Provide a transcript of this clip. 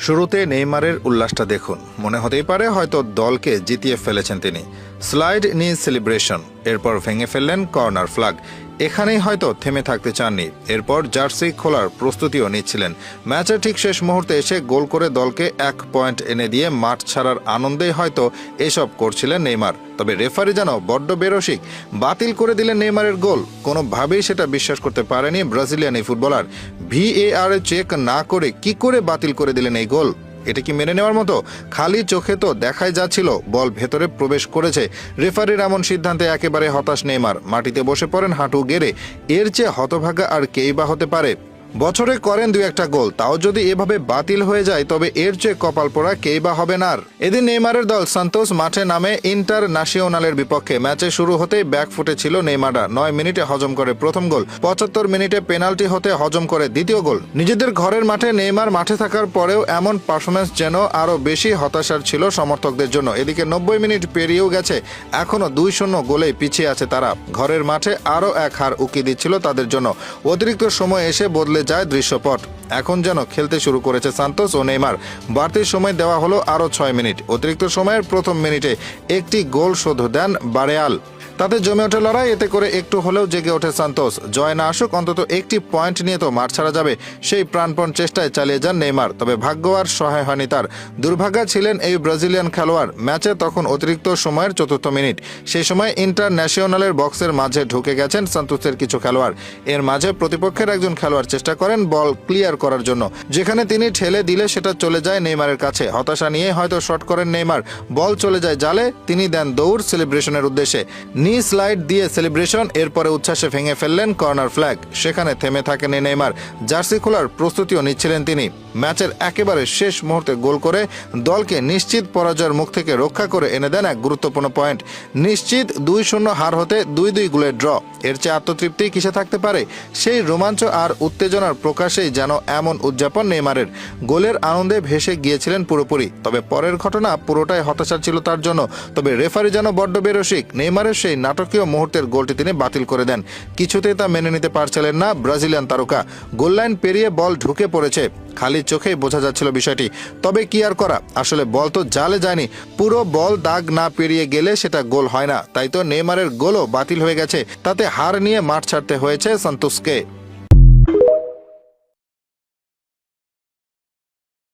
শুরুতে নেইমারের উল্লাসটা দেখুন, মনে হতেই পারে হয়তো দলকে জিতিয়ে ফেলেছেন তিনি। স্লাইড নি সেলিব্রেশন, এরপর ভেঙে ফেললেন কর্নার ফ্ল্যাগ। এখানেই হয়তো থেমে থাকতে চাননি, এরপর জার্সি খোলার প্রস্তুতিও নিচ্ছিলেন। ম্যাচের ঠিক শেষ মুহূর্তে এসে গোল করে দলকে 1 পয়েন্ট এনে দিয়ে মাঠ ছাড়ার আনন্দেই হয়তো এসব করছিলেন নেইমার। তবে রেফারি যেন বড্ড বেরসিক, বাতিল করে দিলেন নেইমারের গোল। কোনোভাবেই সেটা বিশ্বাস করতে পারেনি ব্রাজিলিয়ান এই ফুটবলার। VAR চেক না করে কি করে বাতিল করে দিলেন এই গোল? এটা কি মেনে নেওয়ার মতো? খালি চোখে তো দেখাই যাচ্ছিল বল ভেতরে প্রবেশ করেছে। রেফারির এমন সিদ্ধান্তে একেবারে হতাশ নেইমার, মাটিতে বসে পড়েন হাঁটু গেড়ে। এর চেয়ে হতভাগা আর কেই বা হতে পারে? বছরে করেন 2-1 গোল, তাও যদি এভাবে বাতিল হয়ে যায় তবে এর চেয়ে কপাল পোড়া কেই বা হবেন আর। এদিন নেইমারের দল সান্তোস মাঠে নামে ইন্টারন্যাশনালের বিপক্ষে। ম্যাচে শুরু হতেই ব্যাকফুটে ছিল নেইমাররা। 9 মিনিটে হজম করে প্রথম গোল, 75 মিনিটে পেনাল্টি হতে হজম করে দ্বিতীয় গোল। নিজেদের ঘরের মাঠে নেইমার মাঠে থাকার পরেও এমন পারফরম্যান্স যেন আরও বেশি হতাশার ছিল সমর্থকদের জন্য। এদিকে 90 মিনিট পেরিয়েও গেছে, এখনও 2-0 গোলেই পিছিয়ে আছে তারা। ঘরের মাঠে আরও এক হার উকি দিচ্ছিল তাদের জন্য। অতিরিক্ত সময় এসে বদলে যায় দৃশ্যপট। এখন যেন খেলতে শুরু করেছে সান্তোস ও নেইমার। বাড়তি সময় দেওয়া হলো আরও 6 মিনিট। অতিরিক্ত সময়ের প্রথম মিনিটে একটি গোল শোধ দেন বারেয়াল। তাতে জমে ওঠে লড়াই, এতে করে একটু হলেও জেগে ওঠে সান্তোস। জয় না আসুক, অন্তত একটি পয়েন্ট নিয়ে তো মাঠ ছাড়া যাবে, সেই প্রাণপণ চেষ্টায় চালিয়ে যান নেইমার। তবে ভাগ্য আর সহায় হয়নি তার। দুর্ভাগা ছিলেন এই ব্রাজিলিয়ান খেলোয়াড়। ম্যাচে তখন অতিরিক্ত সময়ের 4র্থ মিনিট। সেই সময় ইন্টারন্যাশনালের বক্সের মাঝে ঢুকে গেছেন সান্তোসের কিছু খেলোয়াড়। এর মাঝে প্রতিপক্ষের একজন খেলোয়াড় চেষ্টা করেন বল ক্লিয়ার করার জন্য, যেখানে তিনি ঠেলে দিলে সেটা চলে যায় নেইমারের কাছে। হতাশা নিয়ে হয়তো শট করেন নেইমার, বল চলে যায় জালে। তিনি দেন দৌড় সেলিব্রেশনের উদ্দেশ্যে। নি স্লাইড দিয়ে সেলিব্রেশন, এরপরে উচ্ছ্বাসে ভেঙে ফেললেন কর্নার ফ্ল্যাগ। সেখানে থেমে থাকেন নেইমার, জার্সি খোলার প্রস্তুতিও নিচ্ছিলেন তিনি। ম্যাচের একেবারে শেষ মুহূর্তে গোল করে দলকে নিশ্চিত পরাজয়ের মুখ থেকে রক্ষা করে এনে দেন এক গুরুত্বপূর্ণ পয়েন্ট। নিশ্চিত 2-0 হার হতে 2-2 গোলের ড্র। এর চেয়ে আত্মতৃপ্তি কিসে থাকতে পারে? সেই রোমাঞ্চ আর উত্তেজনার প্রকাশেই যেন এমন উদযাপন নেইমারের। গোলের আনন্দে ভেসে গিয়েছিলেন পুরোপুরি। তবে পরের ঘটনা পুরোটাই হতাশার ছিল তার জন্য। তবে রেফারি যেন বড্ড বেরসিক। নেইমারের সেই নাটকীয় মুহূর্তের গোলটি তিনি বাতিল করে দেন। কিছুতেই তা মেনে নিতে পারছিলেন না ব্রাজিলিয়ান তারকা। গোললাইন পেরিয়ে বল ঢুকে পড়েছে, খালি চোখেই বোঝা যাচ্ছিল বিষয়টি। তবে কি আর করা, আসলে বল তো জালে যায়নি। পুরো বল দাগ না পেরিয়ে গেলে সেটা গোল হয় না। তাই তো নেইমারের গোলও বাতিল হয়ে গেছে। তাতে হার নিয়ে মাঠ ছাড়তে হয়েছে সান্তোসকে।